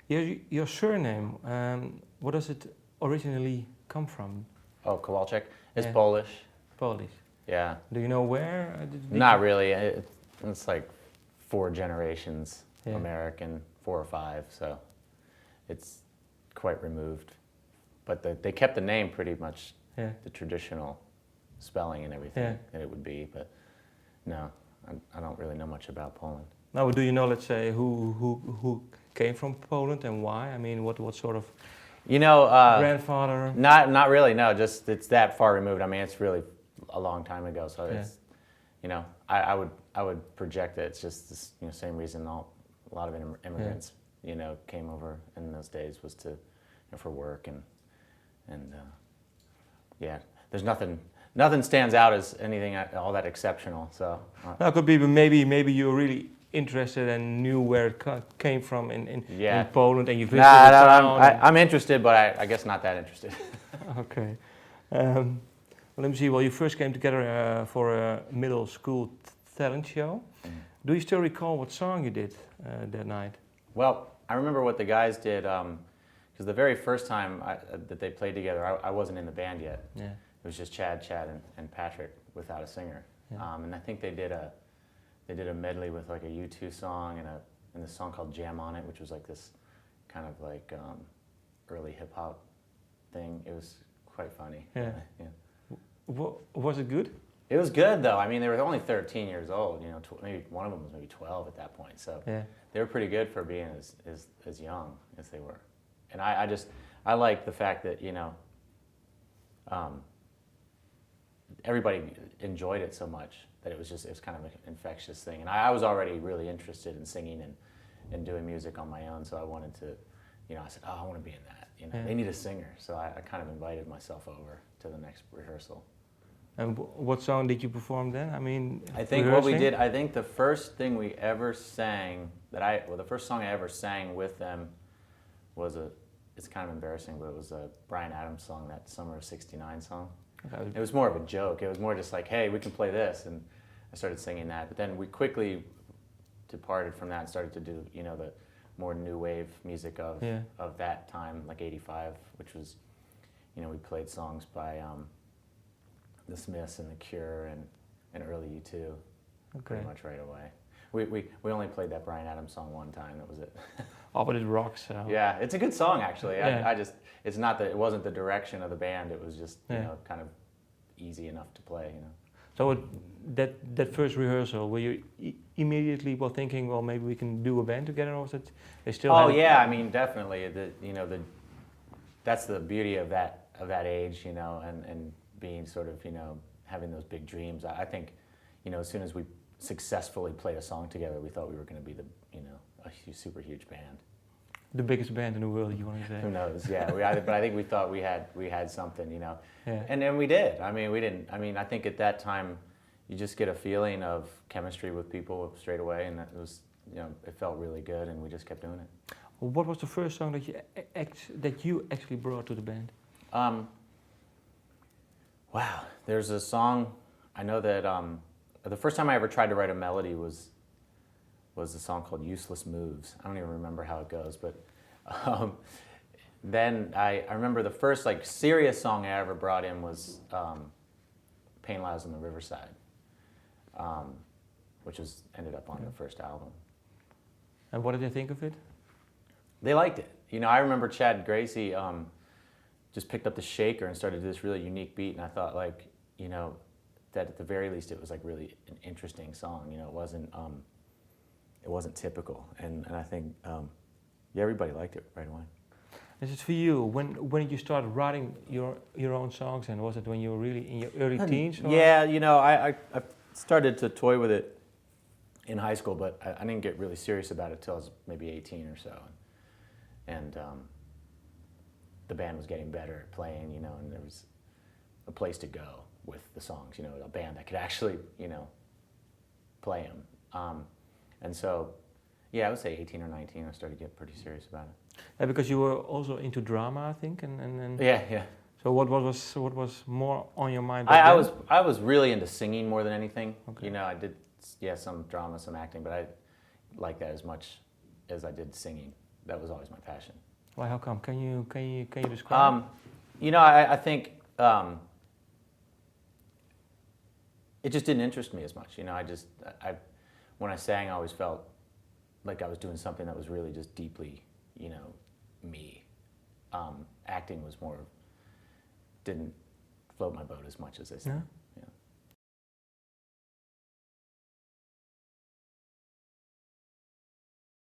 Your surname, what does it originally come from? Oh, Kowalczyk is Yeah. Polish. Polish. Yeah. Do you know where? Did Not you- really. It's like 4 generations Yeah. American, 4 or 5, so it's quite removed. But they kept the name pretty much Yeah. the traditional spelling and everything Yeah. that it would be. But no, I don't really know much about Poland. Now, do you know, let's say, who came from Poland and why? I mean, what sort of You know, grandfather? not really. No, just it's that far removed. I mean, it's really a long time ago. So Yeah. it's, you know, I would project that it's just this, same reason a lot of immigrants, came over in those days was to, for work and yeah. There's nothing stands out as anything all that exceptional. So Now, it could be, but maybe you're really interested and knew where it came from in Poland, and you visited the town. I'm interested, but I guess not that interested. Okay. Well, let me see. Well, you first came together for a middle school talent show. Mm. Do you still recall what song you did that night? Well, I remember what the guys did, because the very first time that they played together, I wasn't in the band yet. Yeah. It was just Chad, and Patrick without a singer. Yeah. And I think they did a medley with like a U2 song and this song called Jam on It, which was like this kind of like early hip hop thing. It was quite funny. Yeah. Yeah. Was it good? It was good though. I mean, they were only 13 years old. Maybe one of them was maybe 12 at that point. So Yeah. they were pretty good for being as young as they were. And I like the fact that everybody enjoyed it so much that it was kind of an infectious thing. And I was already really interested in singing and doing music on my own. So I wanted to, I said, I want to be in that. Yeah. They need a singer. So I kind of invited myself over to the next rehearsal. And what song did you perform then? I mean, I think what we rehearsing? did, I think the first thing we ever sang the first song I ever sang with them was it's kind of embarrassing, but it was a Bryan Adams song, that Summer of '69 song. Okay. It was more of a joke. It was more just like, hey, we can play this. And I started singing that. But then we quickly departed from that and started to do, the more new wave music of that time, like '85, which was, we played songs by The Smiths and The Cure and early U2 pretty much right away. We only played that Bryan Adams song one time. That was it. Oh, but it rocks. So. Yeah, it's a good song actually. Yeah. It's not that it wasn't the direction of the band. It was just kind of easy enough to play. So that first rehearsal, were you immediately thinking, well, maybe we can do a band together, or was it they still? Oh had yeah, I mean definitely. That's the beauty of that age, and being sort of having those big dreams. I think as soon as we successfully played a song together, we thought we were going to be a super huge band. the biggest band in the world, you want to say? Who knows? Yeah, but I think we thought we had something, Yeah. and then we did. I mean, we didn't. I mean, I think at that time, you just get a feeling of chemistry with people straight away, and that was, it felt really good, and we just kept doing it. What was the first song that you actually brought to the band? Wow, there's a song. I know that the first time I ever tried to write a melody was a song called "Useless Moves." I don't even remember how it goes, but then I remember the first serious song I ever brought in was "Pain Lies on the Riverside," which ended up on the first album. And what did they think of it? They liked it. I remember Chad Gracie just picked up the shaker and started this really unique beat, and I thought that at the very least it was really an interesting song. It wasn't typical, and I think everybody liked it right away. Is it for you? When did you start writing your own songs, and was it when you were really in your early teens? Or? Yeah, I started to toy with it in high school, but I didn't get really serious about it till I was maybe 18 or so, and the band was getting better at playing, and there was a place to go with the songs, a band that could actually, play them. And so, yeah, I would say 18 or 19, I started to get pretty serious about it. Because you were also into drama, I think, and Yeah. So what was more on your mind? I was really into singing more than anything. Okay. I did some drama, some acting, but I liked that as much as I did singing that was always my passion. Why? How come? Can you describe? You know, I think it just didn't interest me as much. You know, when I sang, I always felt like I was doing something that was really just deeply, you know, me. Acting was more, didn't float my boat as much as I said. No?